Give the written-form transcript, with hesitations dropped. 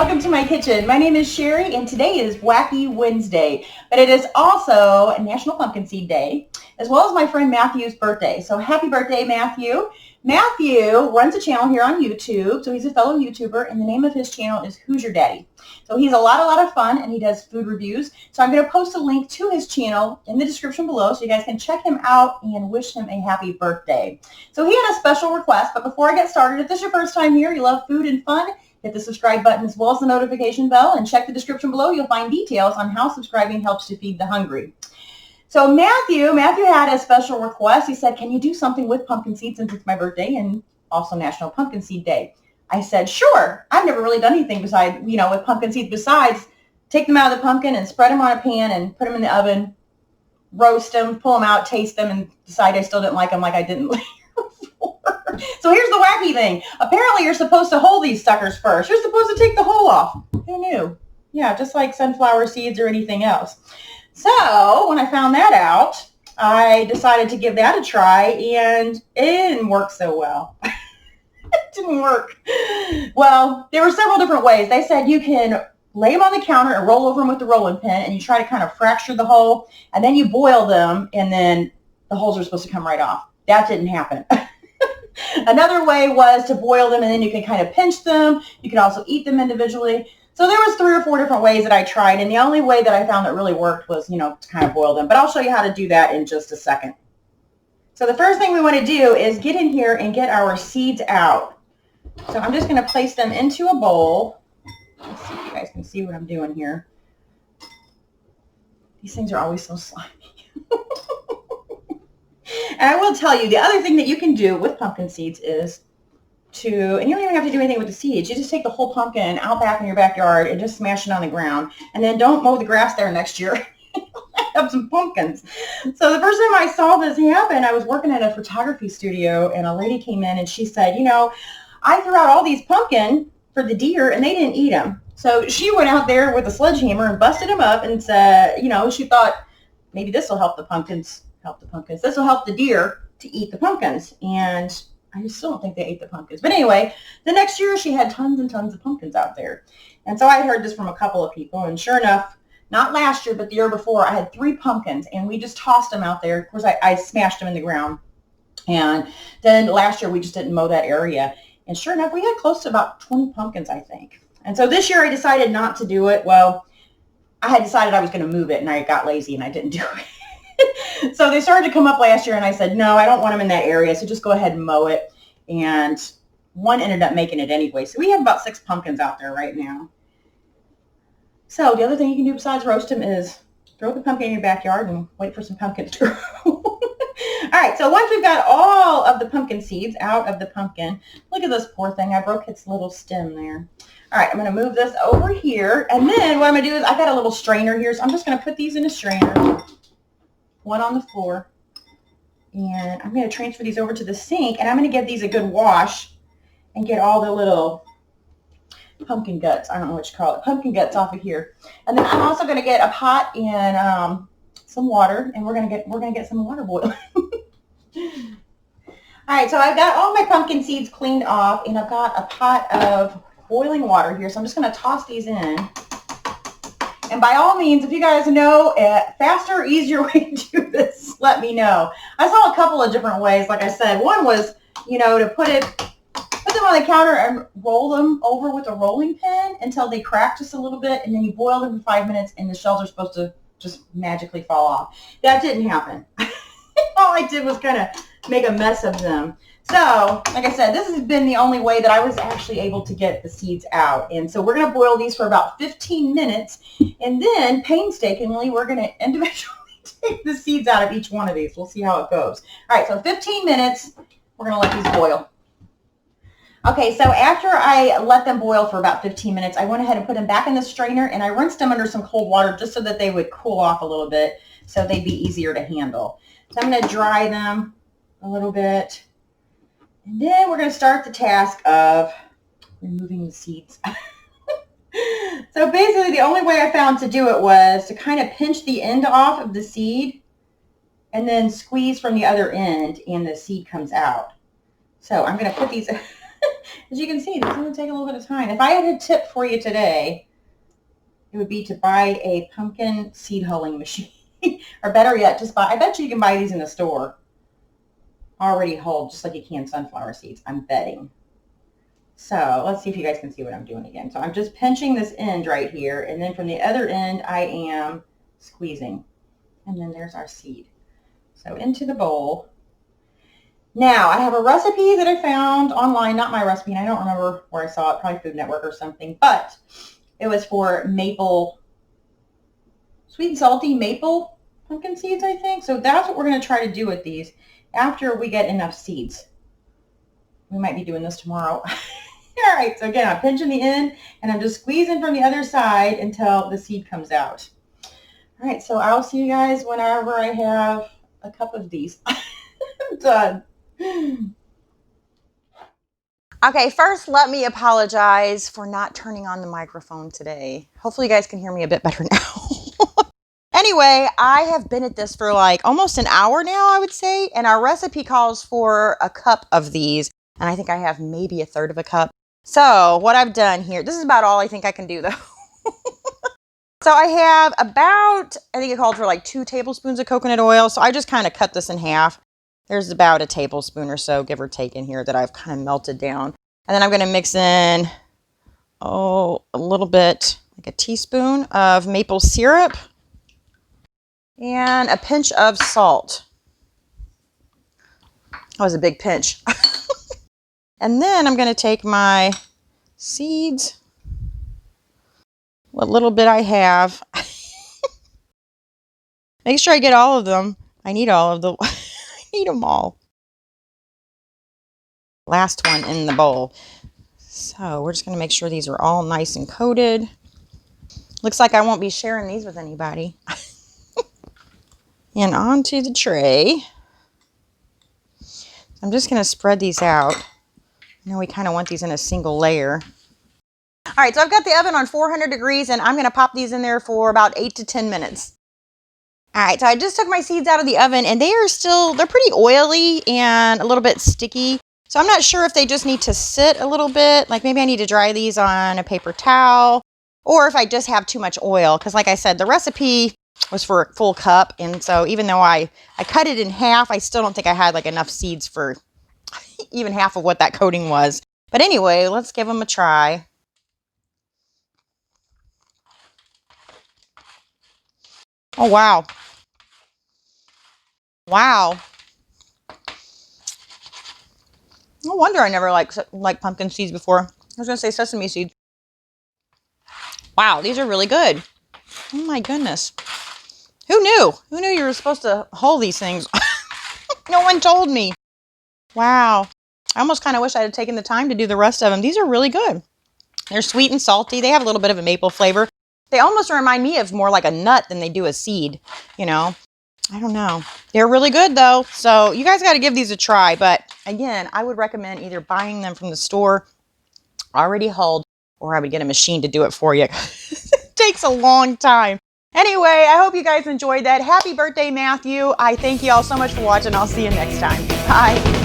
welcome to my kitchen. My name is Cheri, and today is Wacky Wednesday, but it is also National Pumpkin Seed Day, as well as my friend Matthew's birthday. So happy birthday, Matthew. Matthew runs a channel here on YouTube, so he's a fellow YouTuber, and the name of his channel is Hoosier Daddy. So he's a lot of fun, and he does food reviews. So I'm going to post a link to his channel in the description below, so you guys can check him out and wish him a happy birthday. So he had a special request, but before I get started, if this is your first time here, you love food and fun, hit the subscribe button as well as the notification bell, and check the description below. You'll find details on how subscribing helps to feed the hungry. So Matthew had a special request. He said, can you do something with pumpkin seeds since it's my birthday and also National Pumpkin Seed Day? I said, sure. I've never really done anything besides, with pumpkin seeds besides take them out of the pumpkin and spread them on a pan and put them in the oven, roast them, pull them out, taste them, and decide I still didn't like them like I didn't like before. So here's the wacky thing. Apparently you're supposed to hold these suckers first. You're supposed to take the hull off. Who knew? Yeah, just like sunflower seeds or anything else. So when I found that out, I decided to give that a try, and it didn't work so well. It didn't work. Well, there were several different ways. They said you can lay them on the counter and roll over them with the rolling pin, and you try to kind of fracture the hole, and then you boil them, and then the holes are supposed to come right off. That didn't happen. Another way was to boil them, and then you can kind of pinch them. You can also eat them individually. So there was 3 or 4 different ways that I tried, and the only way that I found that really worked was, to kind of boil them. But I'll show you how to do that in just a second. So the first thing we want to do is get in here and get our seeds out. So I'm just going to place them into a bowl. Let's see if you guys can see what I'm doing here. These things are always so slimy. And I will tell you, the other thing that you can do with pumpkin seeds is and you don't even have to do anything with the seeds. You just take the whole pumpkin out back in your backyard and just smash it on the ground. And then don't mow the grass there next year. Have some pumpkins. So the first time I saw this happen, I was working at a photography studio, and a lady came in and she said, I threw out all these pumpkin for the deer and they didn't eat them. So she went out there with a sledgehammer and busted them up and said, she thought maybe this will help the pumpkins. This will help the deer to eat the pumpkins. And I still don't think they ate the pumpkins. But anyway, the next year she had tons and tons of pumpkins out there. And so I heard this from a couple of people. And sure enough, not last year, but the year before, I had 3 pumpkins. And we just tossed them out there. Of course, I smashed them in the ground. And then last year, we just didn't mow that area. And sure enough, we had close to about 20 pumpkins, I think. And so this year, I decided not to do it. Well, I had decided I was going to move it, and I got lazy, and I didn't do it. So they started to come up last year, and I said, no, I don't want them in that area, so just go ahead and mow it. And one ended up making it anyway. So we have about 6 pumpkins out there right now. So the other thing you can do besides roast them is throw the pumpkin in your backyard and wait for some pumpkins to grow. All right, so once we've got all of the pumpkin seeds out of the pumpkin, look at this poor thing. I broke its little stem there. All right, I'm going to move this over here. And then what I'm going to do is I got a little strainer here, so I'm just going to put these in a strainer. One on the floor, and I'm going to transfer these over to the sink, and I'm going to give these a good wash and get all the little pumpkin guts, I don't know what you call it, pumpkin guts off of here. And then I'm also going to get a pot and some water, and we're going to get some water boiling. All right, so I've got all my pumpkin seeds cleaned off, and I've got a pot of boiling water here, so I'm just going to toss these in. And by all means, if you guys know a faster or easier way to do this, let me know. I saw a couple of different ways. Like I said, one was, to put them on the counter and roll them over with a rolling pin until they crack just a little bit, and then you boil them for 5 minutes, and the shells are supposed to just magically fall off. That didn't happen. All I did was kind of make a mess of them. So, like I said, this has been the only way that I was actually able to get the seeds out. And so we're going to boil these for about 15 minutes. And then, painstakingly, we're going to individually take the seeds out of each one of these. We'll see how it goes. All right, so 15 minutes, we're going to let these boil. Okay, so after I let them boil for about 15 minutes, I went ahead and put them back in the strainer, and I rinsed them under some cold water just so that they would cool off a little bit so they'd be easier to handle. So I'm going to dry them a little bit. And then we're going to start the task of removing the seeds. So basically the only way I found to do it was to kind of pinch the end off of the seed and then squeeze from the other end and the seed comes out. So I'm going to put these As you can see, this is going to take a little bit of time. If I had a tip for you today, it would be to buy a pumpkin seed hulling machine. Or better yet, just buy, I bet you can buy these in the store already hulled, just like you can sunflower seeds, I'm betting. So let's see if you guys can see what I'm doing again. So I'm just pinching this end right here, and then from the other end, I am squeezing. And then there's our seed. So into the bowl. Now, I have a recipe that I found online, not my recipe, and I don't remember where I saw it, probably Food Network or something, but it was for maple, sweet and salty maple pumpkin seeds, I think. So that's what we're going to try to do with these after we get enough seeds. We might be doing this tomorrow. All right, so again, I'm pinching the end, and I'm just squeezing from the other side until the seed comes out. All right, so I'll see you guys whenever I have a cup of these. I'm done. Okay, first let me apologize for not turning on the microphone today. Hopefully you guys can hear me a bit better now. Anyway, I have been at this for like almost an hour now, I would say, and our recipe calls for a cup of these, and I think I have maybe a third of a cup. So what I've done here, this is about all I think I can do though. So I have about, I think it called for like 2 tablespoons of coconut oil, so I just kind of cut this in half. There's about a tablespoon or so, give or take, in here that I've kind of melted down. And then I'm going to mix in, a little bit, like a teaspoon of maple syrup and a pinch of salt. That was a big pinch. And then I'm going to take my seeds, what little bit I have. Make sure I get all of them. I need all of them. Eat them all. Last one in the bowl. So we're just going to make sure these are all nice and coated. Looks like I won't be sharing these with anybody. And onto the tray. I'm just going to spread these out. I know we kind of want these in a single layer. All right, so I've got the oven on 400 degrees, and I'm going to pop these in there for about 8 to 10 minutes. All right, so I just took my seeds out of the oven, and they're pretty oily and a little bit sticky. So I'm not sure if they just need to sit a little bit. Like maybe I need to dry these on a paper towel, or if I just have too much oil. Because like I said, the recipe was for a full cup. And so even though I cut it in half, I still don't think I had like enough seeds for even half of what that coating was. But anyway, let's give them a try. Oh, wow. Wow. No wonder I never liked pumpkin seeds before. I was going to say sesame seeds. Wow, these are really good. Oh my goodness. Who knew? Who knew you were supposed to hull these things? No one told me. Wow. I almost kind of wish I had taken the time to do the rest of them. These are really good. They're sweet and salty. They have a little bit of a maple flavor. They almost remind me of more like a nut than they do a seed, you know. I don't know. They're really good though. So you guys got to give these a try. But again, I would recommend either buying them from the store already hulled, or I would get a machine to do it for you. It takes a long time. Anyway, I hope you guys enjoyed that. Happy birthday, Matthew. I thank you all so much for watching. I'll see you next time. Bye.